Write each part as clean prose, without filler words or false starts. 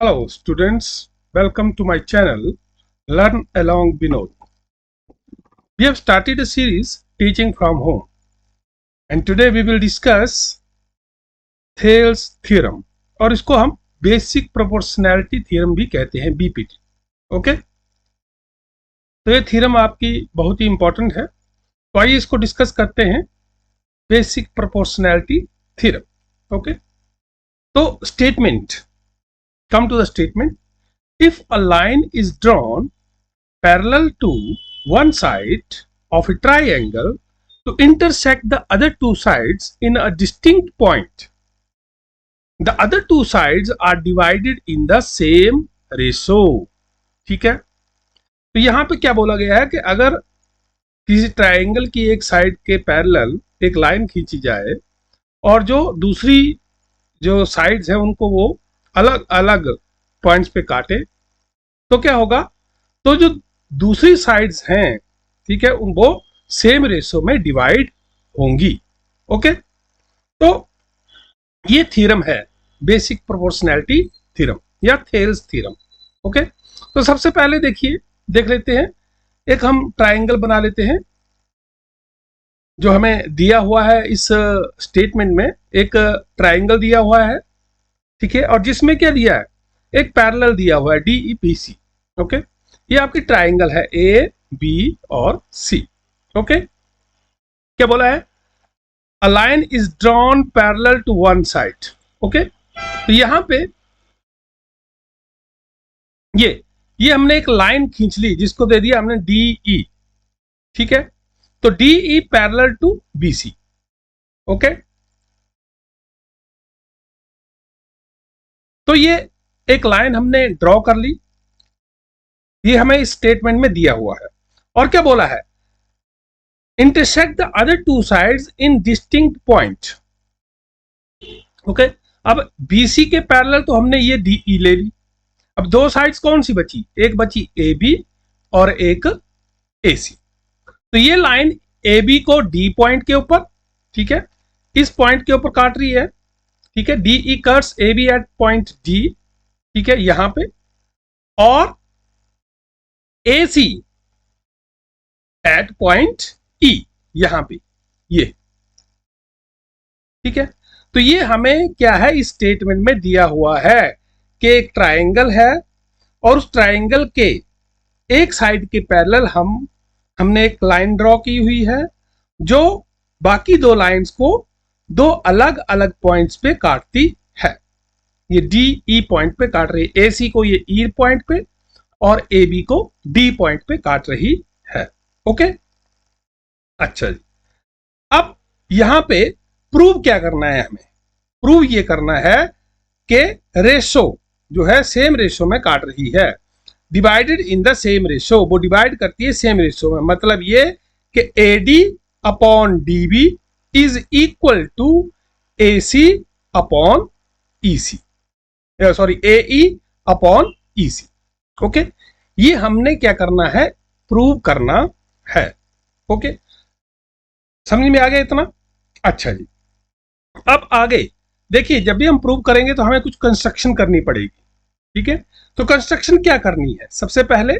Hello students, welcome to my channel Learn Along Vinod. We have started a series Teaching from Home and today we will discuss Thales Theorem और इसको हम basic proportionality theorem भी कहते हैं BPT. Okay, तो ये theorem आपकी बहुत ही इंपॉर्टेंट है, तो आइए इसको डिस्कस करते हैं. Basic proportionality theorem. ओके, तो statement, come to the statement. If a line is drawn parallel to one side of a triangle to intersect the other two sides in a distinct point, the other two sides are divided in the same ratio. ठीक है, तो यहां पे क्या बोला गया है कि अगर किसी ट्रायंगल की एक साइड के पैरेलल एक लाइन खींची जाए और जो दूसरी जो साइड्स हैं उनको वो अलग अलग पॉइंट्स पे काटे, तो क्या होगा, तो जो दूसरी साइड्स हैं, ठीक है, वो सेम रेशो में डिवाइड होंगी. ओके, तो ये थ्योरम है बेसिक प्रोपोर्शनैलिटी थ्योरम या थेल्स थ्योरम. ओके, तो सबसे पहले देख लेते हैं, एक हम ट्रायंगल बना लेते हैं जो हमें दिया हुआ है. इस स्टेटमेंट में एक ट्रायंगल दिया हुआ है, ठीक है, और जिसमें क्या दिया है, एक पैरेलल दिया हुआ है DEPC. ओके, ये आपकी ट्रायंगल है A, B और C. ओके, क्या बोला है, a line is drawn parallel to one side. Okay, तो यहां पे ये हमने एक लाइन खींच ली जिसको दे दिया हमने DE. ठीक है, तो DE parallel to BC. Okay, तो ये एक लाइन हमने ड्रॉ कर ली, ये हमें इस स्टेटमेंट में दिया हुआ है. और क्या बोला है, intersect the other two sides in distinct point. Okay, अब BC के पैरेलल तो हमने ये DE ले ली. अब दो साइड्स कौन सी बची, एक बची AB और एक AC. तो ये लाइन AB को D पॉइंट के ऊपर, ठीक है, इस पॉइंट के ऊपर काट रही है. ठीक है, DE cuts AB at point D, ठीक है, यहां पे, और AC एट पॉइंट E यहां पे, ये. ठीक है, तो ये हमें क्या है, इस स्टेटमेंट में दिया हुआ है कि एक ट्रायंगल है और उस ट्रायंगल के एक साइड के पैरेलल हमने एक लाइन ड्रॉ की हुई है जो बाकी दो लाइंस को दो अलग अलग पॉइंट्स पे काटती है. ये DE पॉइंट पे काट रही है, AC को ये E पॉइंट पे और AB को D पॉइंट पे काट रही है. ओके, अच्छा जी, अब यहां पे प्रूव क्या करना है, हमें प्रूव ये करना है कि रेशो जो है सेम रेशो में काट रही है. Divided in the same ratio, वो डिवाइड करती है सेम रेशो में. मतलब ये कि AD upon DB is equal to AC upon EC, sorry AE upon EC. Okay, ये हमने क्या करना है, प्रूव करना है. ओके, समझ में आ गया इतना. अच्छा जी, अब आगे देखिए, जब भी हम प्रूव करेंगे तो हमें कुछ कंस्ट्रक्शन करनी पड़ेगी. ठीक है, तो कंस्ट्रक्शन क्या करनी है, सबसे पहले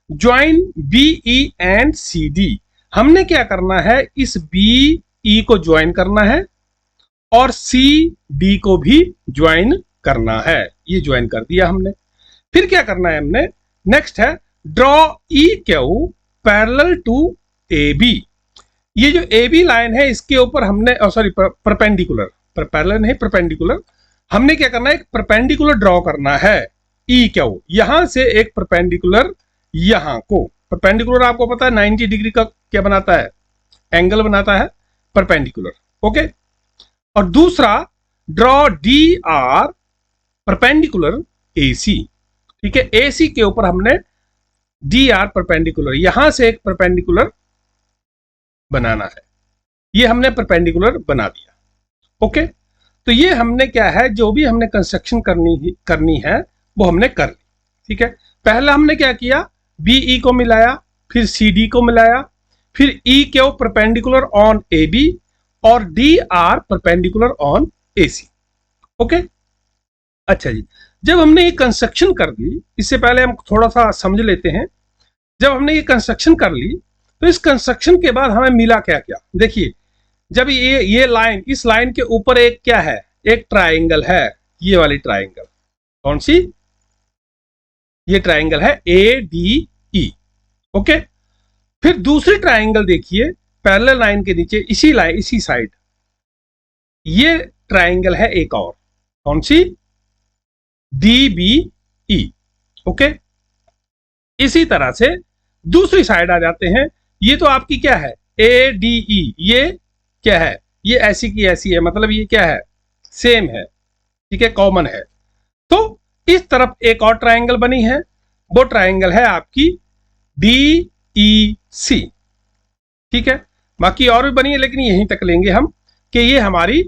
ज्वाइन BE एंड CD. हमने क्या करना है, इस BE को ज्वाइन करना है और CD को भी ज्वाइन करना है. ये ज्वाइन कर दिया हमने. फिर क्या करना है हमने, नेक्स्ट है draw EQ parallel to AB. ये जो AB लाइन है इसके ऊपर हमने, सॉरी परपेंडिकुलर, पैरेलल नहीं परपेंडिकुलर, हमने क्या करना है, एक परपेंडिकुलर ड्रॉ करना है EQ. यहां से एक परपेंडिकुलर यहां को, परपेंडिकुलर आपको पता है 90 डिग्री का क्या बनाता है, एंगल बनाता है परपेंडिकुलर. ओके, और दूसरा ड्रॉ DR परपेंडिकुलर AC. ठीक है, AC के ऊपर हमने DR परपेंडिकुलर, यहां से एक परपेंडिकुलर बनाना है. ये हमने परपेंडिकुलर बना दिया. ओके, तो ये हमने क्या है, जो भी हमने कंस्ट्रक्शन करनी है वो हमने कर ली. ठीक है, पहला हमने क्या किया, BE को मिलाया, फिर CD को मिलाया, फिर EQ परपेंडिकुलर ऑन AB और DR perpendicular on AC. Okay, अच्छा जी, जब हमने ये कंस्ट्रक्शन कर ली, इससे पहले हम थोड़ा सा समझ लेते हैं। जब हमने ये कंस्ट्रक्शन कर ली तो इस कंस्ट्रक्शन के बाद हमें मिला क्या क्या। देखिए, जब ये लाइन, इस लाइन के ऊपर एक क्या है, एक ट्राइंगल है, ये वाली ट्राइंगल। कौन सी? ये ट्राइंगल है ADE। ओके, फिर दूसरी ट्राइंगल देखिए पैरेलल लाइन के नीचे, इसी साइड ये ट्राइंगल है एक और। कौन सी? DBE। ओके, इसी तरह से दूसरी साइड आ जाते हैं। ये तो आपकी क्या है, ADE। ये क्या है, ये ऐसी की ऐसी है, मतलब ये क्या है, सेम है, ठीक है, कॉमन है। तो इस तरफ एक और ट्राइंगल बनी है, वो ट्राइंगल है आपकी DEC। ठीक है, बाकी और भी बनी है लेकिन यहीं तक लेंगे हम, कि ये हमारी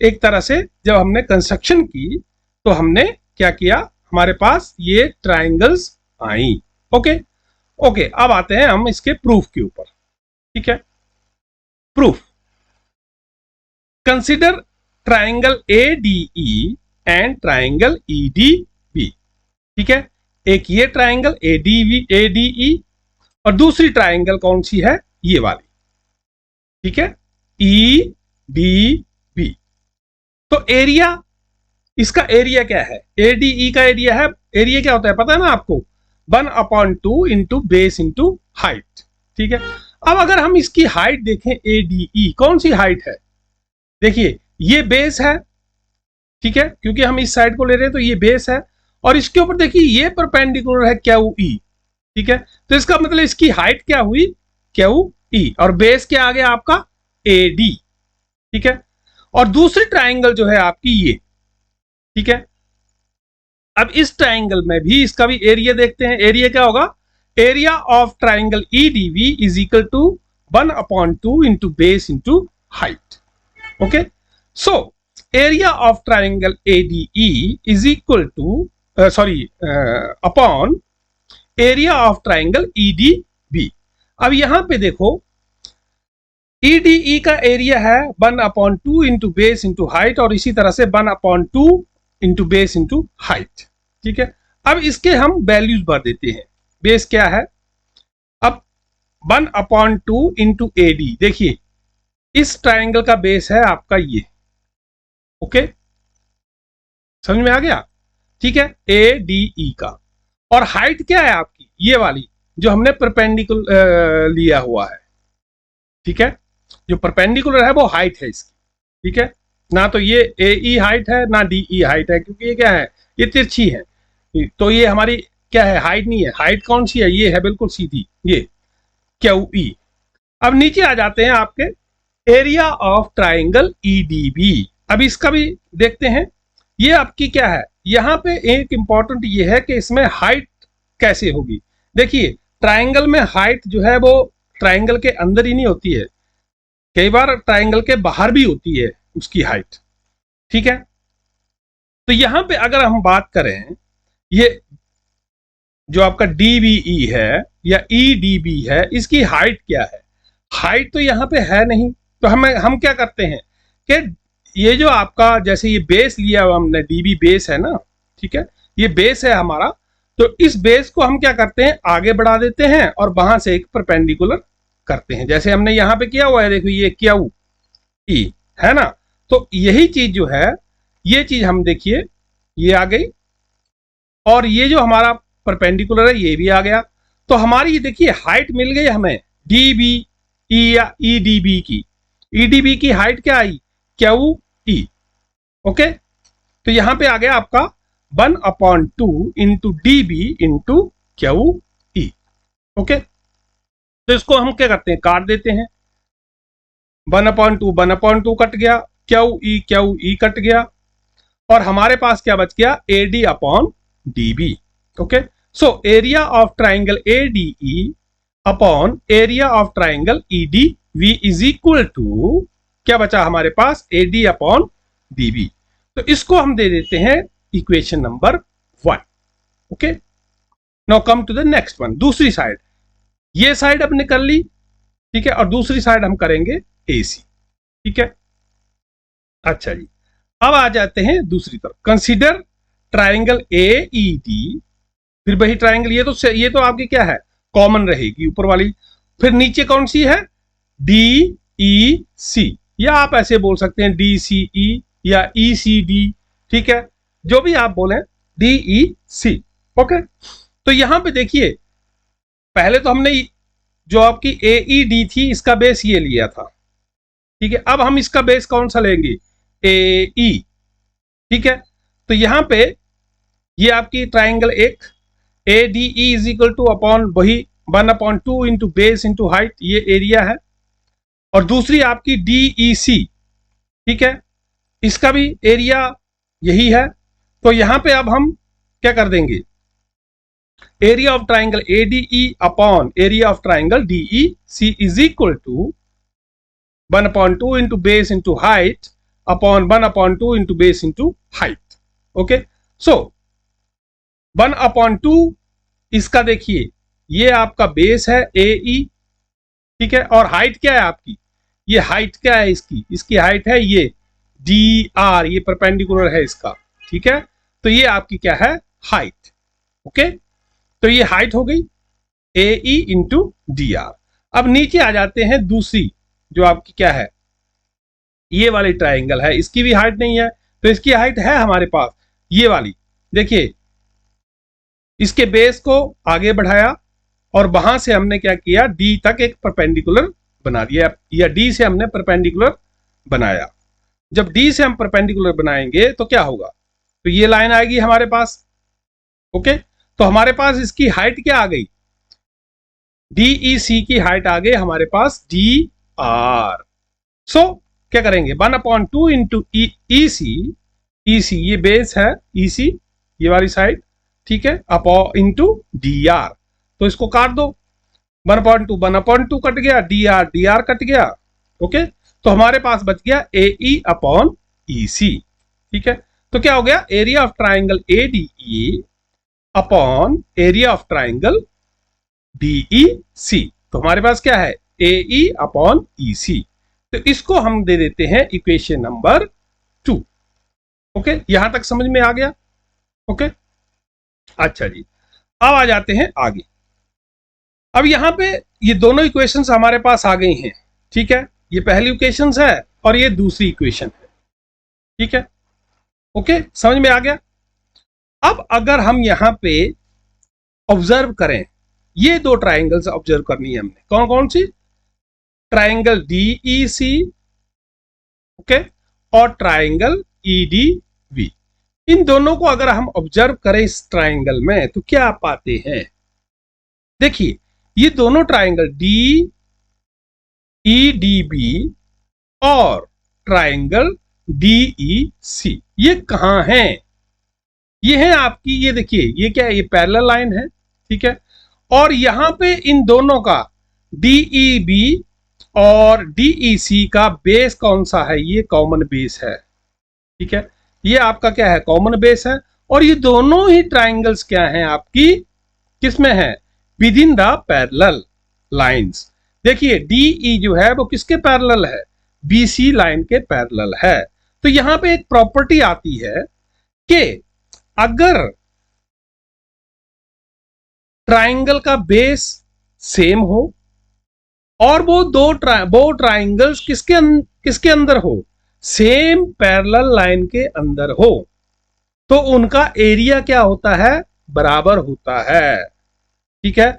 एक तरह से जब हमने कंस्ट्रक्शन की तो हमने क्या किया, हमारे पास ये ट्राइंगल्स आई। ओके ओके, अब आते हैं हम इसके प्रूफ के ऊपर। ठीक है, proof. Consider triangle ADE and triangle EDB। ठीक है, एक ये ट्राइंगल ADE और दूसरी ट्राइंगल कौन सी है, ये वाली। ठीक है, EDB। तो एरिया, इसका एरिया क्या है, ADE का एरिया है, एरिया क्या होता है पता है ना आपको, 1/2 इंटू बेस इंटू हाइट। ठीक है, अब अगर हम इसकी हाइट देखें, ADE कौन सी हाइट है, देखिए ये बेस है, ठीक है, क्योंकि हम इस साइड को ले रहे हैं तो ये बेस है, और इसके ऊपर देखिए ये परपेंडिकुलर है QE। ठीक है, तो इसका मतलब इसकी हाइट क्या हुई, QE, और बेस क्या आ गया आपका, AD। ठीक है, और दूसरी ट्राइंगल जो है आपकी ये। ठीक है, अब इस ट्राइंगल में भी इसका भी एरिया देखते हैं। एरिया क्या होगा, area of triangle EDB is equal to 1/2 into base into height. Okay, so area of triangle ADE is equal to upon area of triangle EDB। अब यहां पे देखो, EDE का एरिया है 1/2 इंटू बेस इंटू हाइट, और इसी तरह से 1/2 इंटू बेस इंटू हाइट। ठीक है, अब इसके हम वैल्यूज भर देते हैं। बेस क्या है, अब 1/2 इंटू AD, देखिए इस ट्राइंगल का बेस है आपका ये। ओके, समझ में आ गया। ठीक है, ADE का, और हाइट क्या है आपकी, ये वाली जो हमने परपेंडिकुलर लिया हुआ है। ठीक है, जो परपेंडिकुलर है वो हाइट है इसकी। ठीक है, ना तो ये AE हाइट है ना DE हाइट है, क्योंकि ये क्या है, ये तिरछी है, तो ये हमारी क्या है, हाइट नहीं है। हाइट कौन सी है, ये है बिल्कुल सीधी, ये QE। अब नीचे आ जाते हैं आपके एरिया ऑफ ट्राइंगल EDB। अब इसका भी देखते हैं, ये आपकी क्या है, यहां पे एक इंपॉर्टेंट ये है कि इसमें हाइट कैसे होगी। देखिए ट्राइंगल में हाइट जो है वो ट्राइंगल के अंदर ही नहीं होती है, कई बार ट्राइंगल के बाहर भी होती है उसकी हाइट। ठीक है, तो यहां पे अगर हम बात करें, ये जो आपका DBE है या EDB है, इसकी हाइट क्या है, हाइट तो यहाँ पे है नहीं। तो हम क्या करते हैं कि ये जो आपका, जैसे ये बेस लिया हुआ हमने, DB बेस है ना, ठीक है, ये बेस है हमारा, तो इस बेस को हम क्या करते हैं, आगे बढ़ा देते हैं और वहां से एक परपेंडिकुलर करते हैं, जैसे हमने यहाँ पे किया हुआ है। देखो ये QE है ना, तो यही चीज जो है, ये चीज हम देखिए ये आ गई, और ये जो हमारा परपेंडिकुलर है ये भी आ गया। तो हमारी देखिए हाइट मिल गई हमें DBE या EDB की। EDB की हाइट क्या आई, QE। ओके, तो यहां पे आ गया आपका 1/2 into DB into QE। Okay, तो इसको हम क्या करते हैं, काट देते हैं। 1/2 कट गया, QE कट गया, और हमारे पास क्या बच गया, AD/DB। Okay, so area of triangle ADE upon area of triangle EDB is equal to, क्या बचा हमारे पास, AD/DB। तो इसको हम दे देते हैं equation number 1। Okay, now come to the next one, दूसरी साइड। ये साइड अपने कर ली, ठीक है, और दूसरी साइड हम करेंगे AC। ठीक है, अच्छा जी, अब आ जाते हैं दूसरी तरफ। कंसीडर ट्राइंगल AED, फिर वही ट्राइंगल, ये तो आपकी क्या है, कॉमन रहेगी ऊपर वाली। फिर नीचे कौन सी है, DEC, या आप ऐसे बोल सकते हैं DCE या ECD, ठीक है, जो भी आप बोले, DEC। ओके, तो यहां पे देखिए, पहले तो हमने जो आपकी AED थी इसका बेस ये लिया था, ठीक है। अब हम इसका बेस कौन सा लेंगे, AE, ठीक है। तो यहां पे ये आपकी ट्राइंगल एक ADE is equal to upon वही 1/2 इंटू बेस इंटू हाइट, ये एरिया है। और दूसरी आपकी DEC, ठीक है, इसका भी एरिया यही है। तो यहां पे अब हम क्या कर देंगे, area of triangle ADE upon area of triangle DEC is equal to 1/2 into base into height upon 1/2 into base into height. Okay, so 1/2 इसका देखिए, ये आपका बेस है AE, ठीक है, और हाइट क्या है आपकी, ये हाइट क्या है इसकी हाइट है ये DR, ये परपेंडिकुलर है इसका, ठीक है। तो ये आपकी क्या है, हाइट। ओके, तो ये हाइट हो गई AE इंटू DR। अब नीचे आ जाते हैं, दूसरी जो आपकी क्या है, ये वाली ट्राइंगल है, इसकी भी हाइट नहीं है, तो इसकी हाइट है हमारे पास ये वाली। देखिए, इसके बेस को आगे बढ़ाया और वहां से हमने क्या किया, D तक एक परपेंडिकुलर बना दिया, या D से हमने परपेंडिकुलर बनाया। जब D से हम परपेंडिकुलर बनाएंगे तो क्या होगा, तो ये लाइन आएगी हमारे पास। ओके, तो हमारे पास इसकी हाइट क्या आ गई, DEC की हाइट आ गई हमारे पास DR। सो क्या करेंगे, 1/2 इंटू EC, ये बेस है EC, ये वाली साइड, ठीक है, अपॉन इंटू DR। तो इसको काट दो, 1/2 कट गया, DR कट गया। ओके, तो हमारे पास बच गया AE अपॉन EC, ठीक है। तो क्या हो गया, area of triangle ADE upon area of triangle DEC। तो हमारे पास क्या है, AE अपॉन EC। तो इसको हम दे देते हैं इक्वेशन नंबर 2। ओके, यहां तक समझ में आ गया। ओके, अच्छा जी, अब आ जाते हैं आगे। अब यहां पे ये दोनों इक्वेशंस हमारे पास आ गई हैं, ठीक है, ये पहली इक्वेशंस है और ये दूसरी इक्वेशन है, ठीक है। ओके, समझ में आ गया। अब अगर हम यहां पे ऑब्जर्व करें, ये दो ट्राइंगल्स ऑब्जर्व करनी है हमने, कौन कौन सी, ट्राइंगल DEC, ओके, और ट्राइंगल EDV। इन दोनों को अगर हम ऑब्जर्व करें इस ट्राइंगल में तो क्या पाते हैं, देखिए, ये दोनों ट्राइंगल DEDB और ट्राइंगल DEC, ये कहां हैं, ये है आपकी, ये देखिए, ये क्या है, ये पैरेलल लाइन है, ठीक है। और यहां पे इन दोनों का DEB और DEC का बेस कौन सा है, ये कॉमन बेस है, ठीक है, ये आपका क्या है, कॉमन बेस है। और ये दोनों ही ट्राइंगल्स क्या हैं आपकी, किसमें है, with in the parallel lines. देखिए, DE जो है वो किसके पैरेलल है, BC लाइन के पैरेलल है। तो यहां पे एक प्रॉपर्टी आती है कि अगर ट्राइंगल का बेस सेम हो और वो ट्राइंगल्स किसके अंदर हो, सेम पैरेलल लाइन के अंदर हो, तो उनका एरिया क्या होता है, बराबर होता है, ठीक है।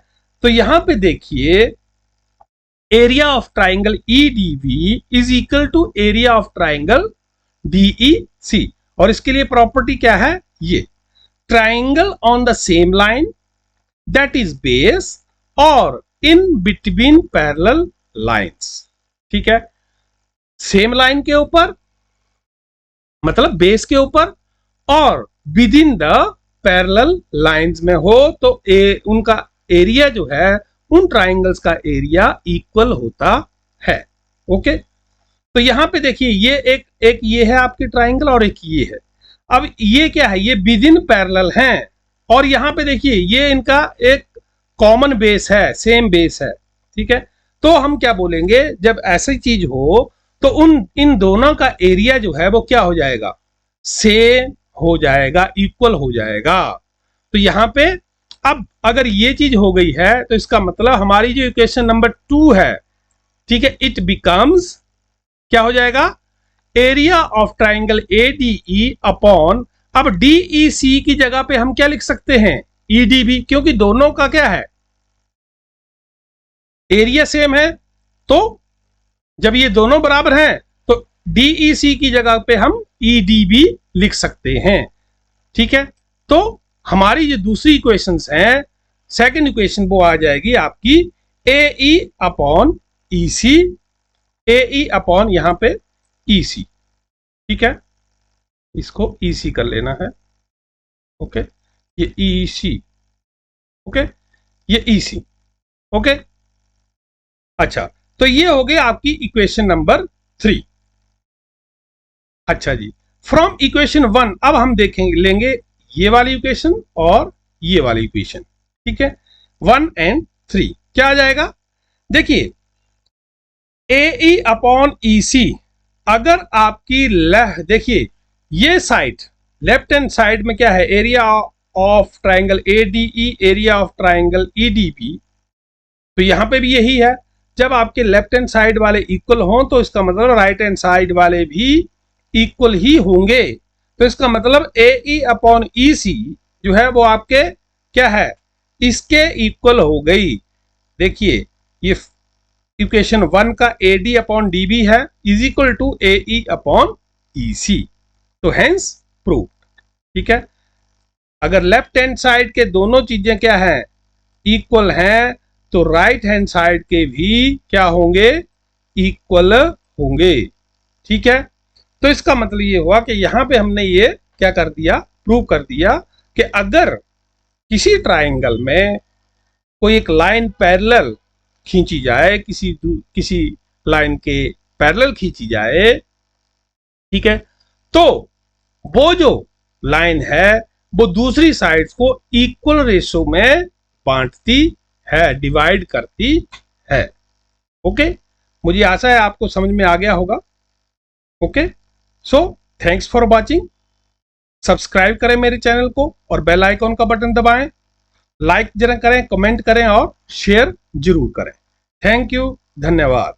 तो यहां पे देखिए, area of triangle EDV is equal to area of triangle DEC। और इसके लिए प्रॉपर्टी क्या है, ये triangle on the same line that is base और इन बिटवीन पैरेलल लाइंस, ठीक है, सेम लाइन के ऊपर मतलब बेस के ऊपर और with in the parallel lines में हो, तो उनका एरिया जो है, उन ट्राइंगल्स का एरिया इक्वल होता है। ओके, तो यहां पे देखिए, ये एक ये है आपकी ट्राइंगल और एक ये है। अब ये क्या है, ये विद इन पैरेलल हैं, और यहां पे देखिए, ये इनका एक कॉमन बेस है, सेम बेस है, ठीक है। तो हम क्या बोलेंगे, जब ऐसी चीज हो तो इन दोनों का एरिया जो है वो क्या हो जाएगा, सेम हो जाएगा, इक्वल हो जाएगा। तो यहां पे अब अगर ये चीज हो गई है तो इसका मतलब हमारी जो इक्वेशन नंबर 2 है, ठीक है, इट बिकम्स क्या हो जाएगा, area of triangle ADE upon, अब DEC की जगह पे हम क्या लिख सकते हैं, EDB, क्योंकि दोनों का क्या है, एरिया सेम है। तो जब ये दोनों बराबर हैं तो DEC की जगह पे हम EDB लिख सकते हैं, ठीक है। तो हमारी जो दूसरी इक्वेशंस हैं, सेकंड इक्वेशन वो आ जाएगी आपकी AE upon EC, AE upon यहां पे EC, ठीक है, इसको EC कर लेना है, ओके, ये EC, ओके, ये EC, ओके। अच्छा, तो ये हो गया आपकी इक्वेशन नंबर 3। अच्छा जी, फ्रॉम इक्वेशन 1 अब हम देखेंगे, लेंगे ये वाली इक्वेशन और ये वाली इक्वेशन, ठीक है, 1 एंड 3 क्या आ जाएगा, देखिए AE अपॉन EC, अगर आपकी देखिए ये साइड लेफ्ट हैंड साइड में क्या है, area of triangle ADE, area of triangle EDB, तो यहां पे भी यही है। जब आपके लेफ्ट हैंड साइड वाले इक्वल हों तो इसका मतलब राइट हैंड साइड वाले भी इक्वल ही होंगे। तो इसका मतलब AE अपॉन EC जो है वो आपके क्या है, इसके इक्वल हो गई। देखिए ये इक्वेशन 1 का AD अपॉन DB है is equal to AE upon EC, तो हेंस प्रूव, ठीक है। अगर लेफ्ट हैंड साइड के दोनों चीजें क्या है, इक्वल हैं, तो राइट हैंड साइड के भी क्या होंगे, इक्वल होंगे, ठीक है। तो इसका मतलब ये हुआ कि यहां पे हमने ये क्या कर दिया, प्रूव कर दिया कि अगर किसी ट्राइंगल में कोई एक लाइन पैरेलल खींची जाए, किसी लाइन के पैरेलल खींची जाए, ठीक है, तो वो जो लाइन है वो दूसरी साइड्स को इक्वल रेशो में बांटती है, डिवाइड करती है, ओके। मुझे आशा है आपको समझ में आ गया होगा, okay. So thanks for watching, subscribe करें मेरे चैनल को और बेल आइकॉन का बटन दबाएं, लाइक जरूर करें, कमेंट करें और शेयर जरूर करें। थैंक यू, धन्यवाद।